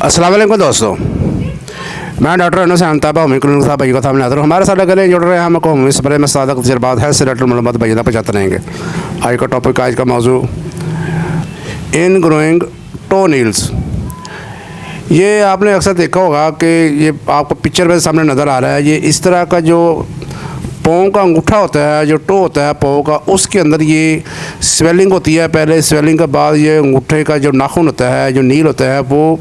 अस्सलाम वालेकुम दोस्तों, मैं डॉक्टर अनस अंताबा साहब भाई का सामने आता हूँ। हमारे साथ अगर जुड़ रहे हैं हमको इस बारे में सादा तजर्बात है सिलेक्टर मालूमात भाई पहुँचाते रहेंगे। आज का टॉपिक आज का मौजू इन ग्रोइंग टो नील्स। ये आपने अक्सर देखा होगा कि ये आपको पिक्चर में सामने नज़र आ रहा है। ये इस तरह का जो पाँव का अंगूठा होता है, जो टो होता है पाँव का, उसके अंदर ये स्वेलिंग होती है। पहले स्वेलिंग के बाद ये अंगूठे का जो नाखून होता है, जो नील होता है, वो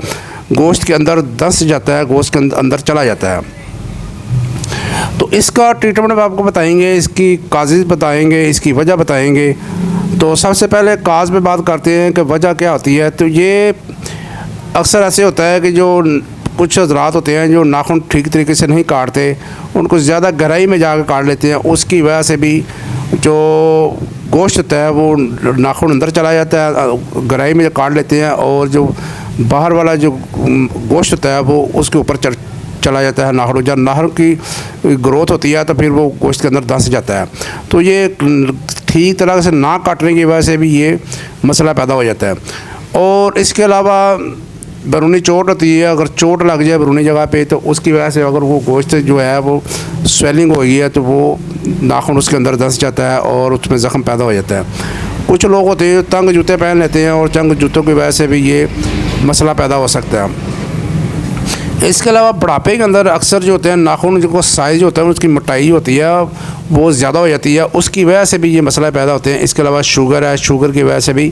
गोश्त के अंदर धंस जाता है, गोश्त के अंदर चला जाता है। तो इसका ट्रीटमेंट हम आपको बताएंगे, इसकी काजेज़ बताएंगे, इसकी वजह बताएंगे। तो सबसे पहले काज पे बात करते हैं कि वजह क्या होती है। तो ये अक्सर ऐसे होता है कि जो कुछ हज़रात होते हैं जो नाखून ठीक तरीके से नहीं काटते, उनको ज़्यादा गहराई में जाकर काट लेते हैं। उसकी वजह से भी जो गोश्त होता है वो नाखून अंदर चला जाता है, गहराई में काट लेते हैं, और जो बाहर वाला जो गोश्त होता है वो उसके ऊपर चला जाता है नाखून। जब नाखून की ग्रोथ होती है तो फिर वो गोश्त के अंदर धंस जाता है। तो ये ठीक तरह से ना काटने की वजह से भी ये मसला पैदा हो जाता है। और इसके अलावा बैरूनी चोट होती है, अगर चोट लग जाए बैरूनी जगह पे, तो उसकी वजह से अगर वो गोश्त जो है वो स्वेलिंग हो गई है तो वो नाखून उसके अंदर धंस जाता है और उसमें ज़ख्म पैदा हो जाता है। कुछ लोग होते हैं तंग जूते पहन लेते हैं और तंग जूतों की वजह से भी ये मसला पैदा हो सकता है। इसके अलावा बुढ़ापे के अंदर अक्सर जो होते हैं नाखून जो साइज़ होता है उसकी मोटाई होती है वो ज़्यादा हो जाती है, उसकी वजह से भी ये मसला पैदा होते हैं। इसके अलावा शुगर है, शुगर की वजह से भी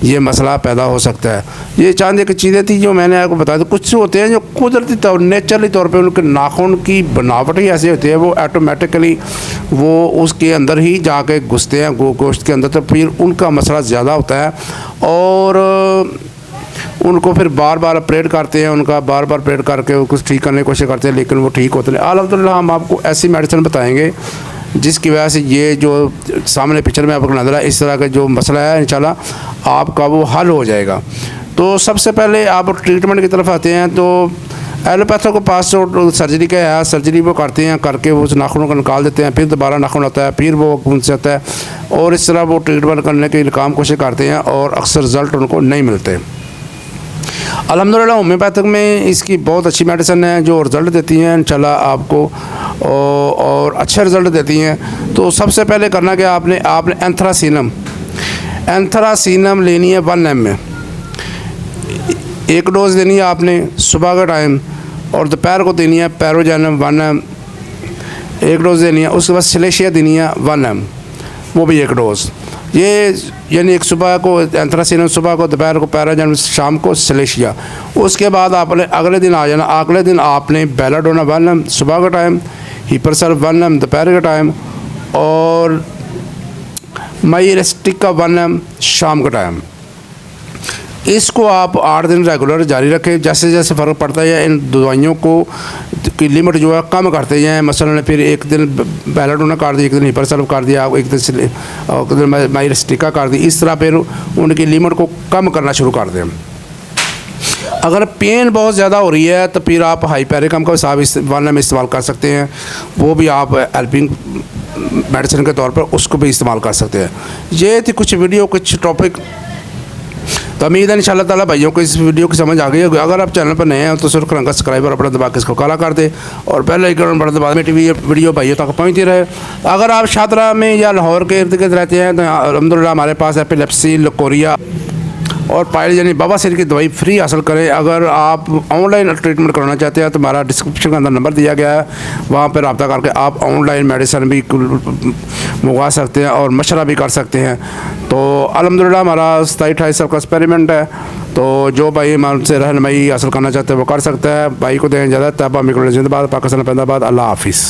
ये मसला पैदा हो सकता है। ये चांद एक चीज़ें थी जो मैंने आपको बताया। तो कुछ होते हैं जो कुदरती तौर नेचुरली तौर पे उनके नाखून की बनावट ही ऐसी होती है, वो ऑटोमेटिकली वो उसके अंदर ही जाके घुसते हैं गोश्त के अंदर, तो फिर उनका मसला ज़्यादा होता है और उनको फिर बार बार ऑपरेट करते हैं, उनका बार बार ऑपरेट करके उसको ठीक करने की कोशिश करते हैं, लेकिन वो ठीक होते नहीं। अल्हम्दुलिल्लाह हम आपको ऐसी मेडिसिन बताएंगे जिसकी वजह से ये जो सामने पिक्चर में आपको नज़र है इस तरह का जो मसला है इंशाल्लाह आपका वो हल हो जाएगा। तो सबसे पहले आप ट्रीटमेंट की तरफ आते हैं। तो एलोपैथों के पास जो सर्जरी का है, सर्जरी वो करते हैं, करके वो उस नाखूनों को निकाल देते हैं, फिर दोबारा नाखून आता है, फिर वो घुस जाता है, और इस तरह वो ट्रीटमेंट करने की काम कोशिश करते हैं और अक्सर रिज़ल्ट उनको नहीं मिलते। अल्हम्दुलिल्लाह होम्योपैथिक में इसकी बहुत अच्छी मेडिसिन है जो रिज़ल्ट देती हैं इंशाल्लाह आपको, और अच्छे रिज़ल्ट देती हैं। तो सबसे पहले करना क्या, आपने एंथ्रासीनम लेनी है 1 ml में। एक डोज़ देनी है आपने सुबह का टाइम, और दोपहर को देनी है पैरोजैनम 1 ml एक डोज़ देनी है। उसके बाद सिलेशिया देनी है 1 ml, वो भी एक डोज़। ये यानी एक सुबह को एंथ्रासीनम सुबह को, दोपहर को पैराजैनम, शाम को सिलेशिया। उसके बाद आपने अगले दिन आ जाना। अगले दिन आपने बेलाडोना 1 ml सुबह का टाइम, हिपरसल्फ 1 ml दोपहर का टाइम, और माइरेस्टिक का 1 ml शाम का टाइम। इसको आप 8 दिन रेगुलर जारी रखें। जैसे जैसे फ़र्क पड़ता है इन दवाइयों को की लिमिट जो है कम करते जाएँ। मसलन फिर एक दिन बेलाडोना कर दी, एक दिन हिपरसल्फ कर दिया, एक दिन माइरेस्टिका कर दी। इस तरह फिर उनकी लिमिट को कम करना शुरू कर दें। अगर पेन बहुत ज़्यादा हो रही है तो फिर आप हाइपेरिकम का 1 ml इस्तेमाल कर सकते हैं, वो भी आप हेल्पिंग मेडिसिन के तौर पर उसको भी इस्तेमाल कर सकते हैं। ये थी कुछ वीडियो, कुछ टॉपिक। तो उम्मीद है इंशाल्लाह ताला भाइयों को इस वीडियो की समझ आ गई होगी। अगर आप चैनल पर नए हैं तो सुर्ख रंग का सब्सक्राइबर अपना दबा के इसको काला कर दे, और पहले आइकन बटन दबा दें, वीडियो भाइयों तक पहुँचती रहे। अगर आप शादरा में या लाहौर के इर्द गिर्द रहते हैं तो अल्हम्दुलिल्लाह हमारे पास एपिलेप्सी, लकोरिया और पाइल यानी बवासीर की दवाई फ्री हासिल करें। अगर आप ऑनलाइन ट्रीटमेंट कराना चाहते हैं तो हमारा डिस्क्रिप्शन के अंदर नंबर दिया गया है, वहाँ पर रब्ता करके आप ऑनलाइन मेडिसिन भी मंगवा सकते हैं और मशवरा भी कर सकते हैं। तो अल्हम्दुलिल्लाह हमारा 27-28 साल का एक्सपेरिमेंट है। तो जो भाई हमसे रहनुमाई हासिल करना चाहते हैं वो कर सकता है। भाई को दें इजाज़त। तब जिंदाबाद, पाकिस्तान जिंदाबाद। अल्लाह हाफिज़।